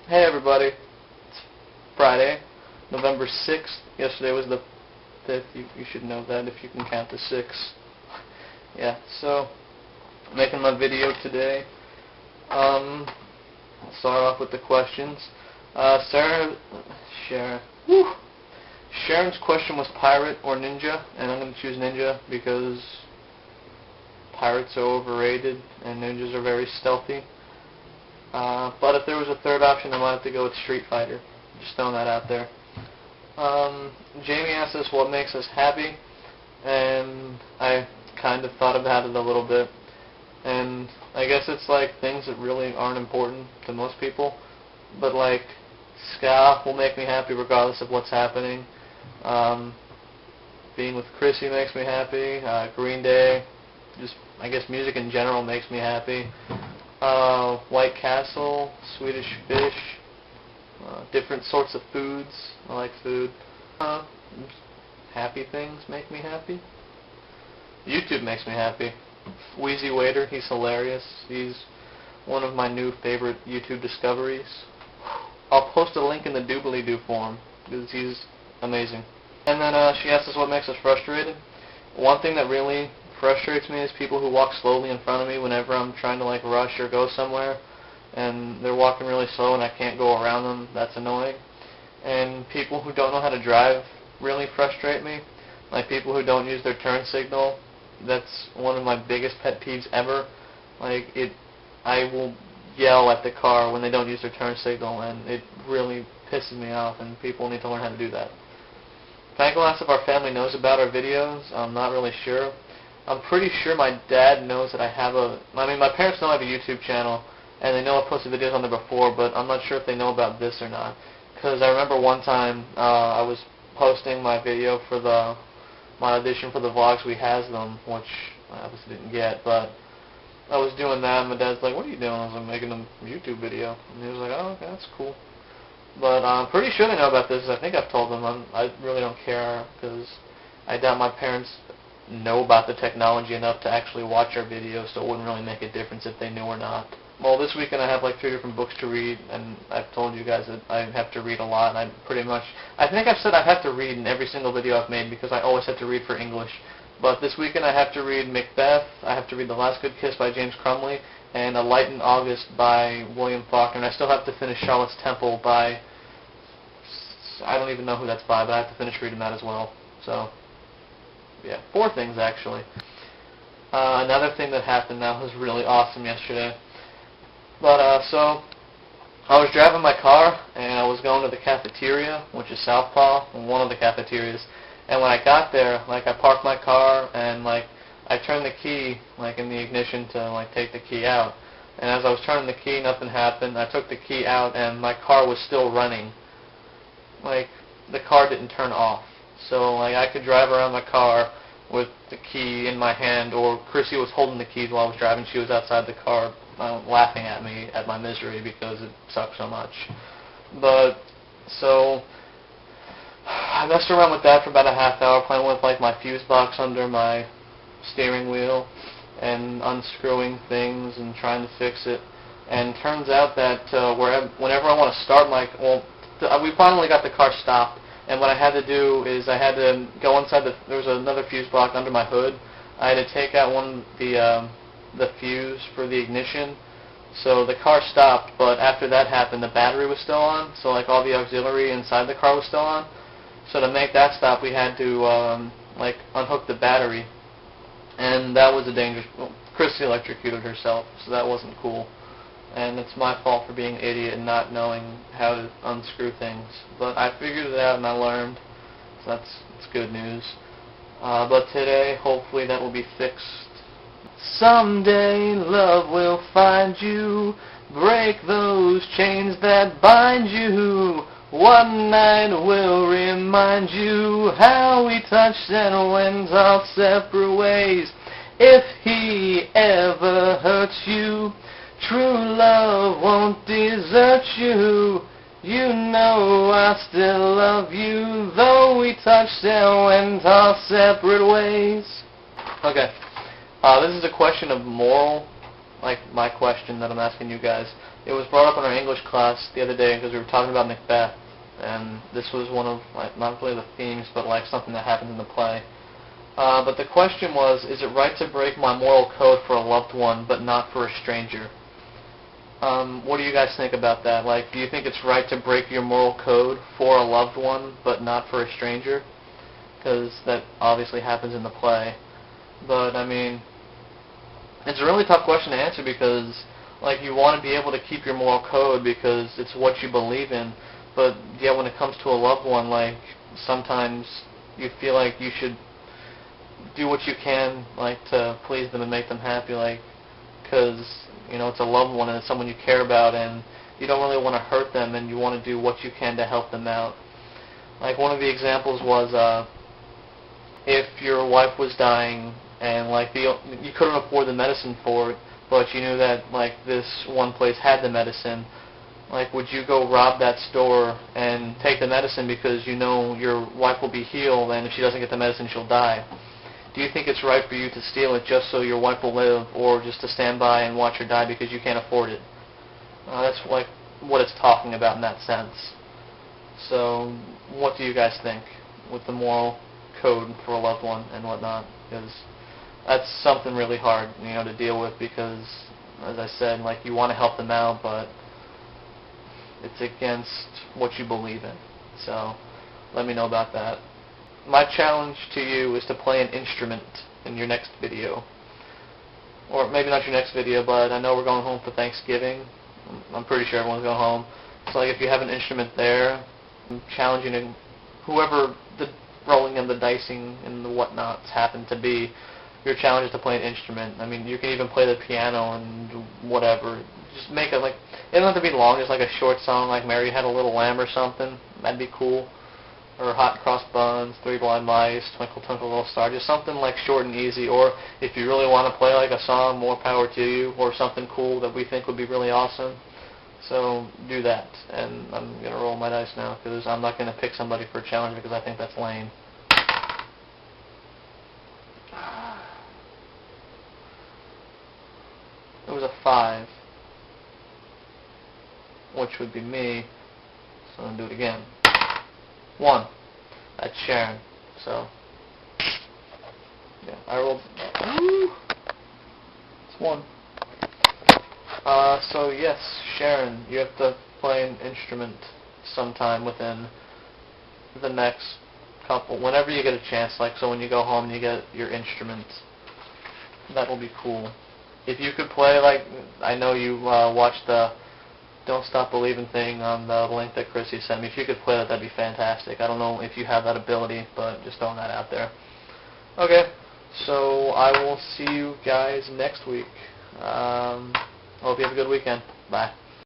Hey everybody, it's Friday, November 6th. Yesterday was the 5th. You should know that if you can count to 6. Yeah, so, making my video today. I'll start off with the questions. Sharon's question was pirate or ninja, and I'm going to choose ninja because pirates are overrated and ninjas are very stealthy. But if there was a third option, I might have to go with Street Fighter. Just throwing that out there. Jamie asked us what makes us happy, and I kind of thought about it a little bit. And I guess it's like things that really aren't important to most people, but like ska will make me happy regardless of what's happening. Being with Chrissy makes me happy. Green Day, just I guess music in general makes me happy. White Castle, Swedish Fish, different sorts of foods. I like food. Happy things make me happy. YouTube makes me happy. Wheezy Waiter, he's hilarious. He's one of my new favorite YouTube discoveries. I'll post a link in the doobly-doo forum because he's amazing. And then she asked us what makes us frustrated. One thing that really frustrates me is people who walk slowly in front of me whenever I'm trying to like rush or go somewhere, and they're walking really slow and I can't go around them. That's annoying. And people who don't know how to drive really frustrate me. Like people who don't use their turn signal. That's one of my biggest pet peeves ever. I will yell at the car when they don't use their turn signal, and it really pisses me off, and people need to learn how to do that. Michael asked if our family knows about our videos. I'm not really sure. I'm pretty sure my dad knows that I have my parents know I have a YouTube channel, and they know I've posted videos on there before, but I'm not sure if they know about this or not. Because I remember one time I was posting my video for my audition for the Vlogs We Has Them, which I obviously didn't get, but I was doing that, and my dad's like, what are you doing? I was like, making a YouTube video. And he was like, oh, okay, that's cool. But I'm pretty sure they know about this. I think I've told them. I really don't care, because I doubt my parents know about the technology enough to actually watch our videos, so it wouldn't really make a difference if they knew or not. Well, this weekend I have like 3 different books to read, and I've told you guys that I have to read a lot, and I think I've said I have to read in every single video I've made because I always have to read for English. But this weekend I have to read Macbeth, I have to read The Last Good Kiss by James Crumley, and A Light in August by William Faulkner, and I still have to finish Charlotte's Temple by, I don't even know who that's by, but I have to finish reading that as well. So, yeah, 4 things actually. Another thing that happened that was really awesome yesterday. But, so, I was driving my car, and I was going to the cafeteria, which is Southpaw, one of the cafeterias. And when I got there, like, I parked my car, and, like, I turned the key, like, in the ignition to, like, take the key out. And as I was turning the key, nothing happened. I took the key out, and my car was still running. Like, the car didn't turn off. So, like, I could drive around my car with the key in my hand, or Chrissy was holding the keys while I was driving. She was outside the car laughing at me, at my misery, because it sucked so much. But, so, I messed around with that for about a half hour, playing with, like, my fuse box under my steering wheel, and unscrewing things and trying to fix it. And turns out that whenever I want to start we finally got the car stopped, and what I had to do is I had to go inside there was another fuse block under my hood. I had to take out the fuse for the ignition, so the car stopped, but after that happened, the battery was still on, so like all the auxiliary inside the car was still on. So to make that stop, we had to like unhook the battery, and that was a dangerous. Chrissy electrocuted herself, so that wasn't cool. And it's my fault for being an idiot and not knowing how to unscrew things. But I figured it out and I learned, so that's good news. But today, hopefully that will be fixed. Someday love will find you, break those chains that bind you. One night will remind you how we touched and went our separate ways. If he ever hurts you, true love won't desert you. You know I still love you, though we touched and went our separate ways. Okay, this is a question of moral, like my question that I'm asking you guys. It was brought up in our English class the other day because we were talking about Macbeth, and this was one of, like, not really the themes, but like something that happened in the play. But the question was, is it right to break my moral code for a loved one, but not for a stranger? What do you guys think about that? Like, do you think it's right to break your moral code for a loved one, but not for a stranger? Because that obviously happens in the play. But, I mean, it's a really tough question to answer because, like, you want to be able to keep your moral code because it's what you believe in. But, yeah, when it comes to a loved one, like, sometimes you feel like you should do what you can, like, to please them and make them happy, like, because, you know, it's a loved one and it's someone you care about and you don't really want to hurt them and you want to do what you can to help them out. Like, one of the examples was, if your wife was dying and, like, you couldn't afford the medicine for it, but you knew that, like, this one place had the medicine, like, would you go rob that store and take the medicine because you know your wife will be healed and if she doesn't get the medicine she'll die? Do you think it's right for you to steal it just so your wife will live, or just to stand by and watch her die because you can't afford it? That's like what it's talking about in that sense. So, what do you guys think with the moral code for a loved one and whatnot? Because that's something really hard, you know, to deal with because, as I said, like, you want to help them out, but it's against what you believe in. So, let me know about that. My challenge to you is to play an instrument in your next video. Or maybe not your next video, but I know we're going home for Thanksgiving. I'm pretty sure everyone's going home. So, like, if you have an instrument there, I'm challenging whoever the rolling and the dicing and the whatnots happen to be, your challenge is to play an instrument. I mean, you can even play the piano and whatever. Just make it, like, it doesn't have to be long, just like a short song like Mary Had a Little Lamb or something. That'd be cool. Or Hot Cross Buns, Three Blind Mice, Twinkle Twinkle Little Star, just something like short and easy. Or if you really want to play like a song, more power to you, or something cool that we think would be really awesome. So do that. And I'm going to roll my dice now because I'm not going to pick somebody for a challenge because I think that's lame. It was a 5, which would be me. So I'm going to do it again. 1. That's Sharon. So, yeah, I rolled. Woo! It's 1. So yes, Sharon, you have to play an instrument sometime within the next couple, whenever you get a chance. Like, so when you go home and you get your instrument, that will be cool. If you could play, like, I know you watched the Don't Stop Believing thing on the link that Chrissy sent me. If you could play that, that'd be fantastic. I don't know if you have that ability, but just throwing that out there. Okay, so I will see you guys next week. Hope you have a good weekend. Bye.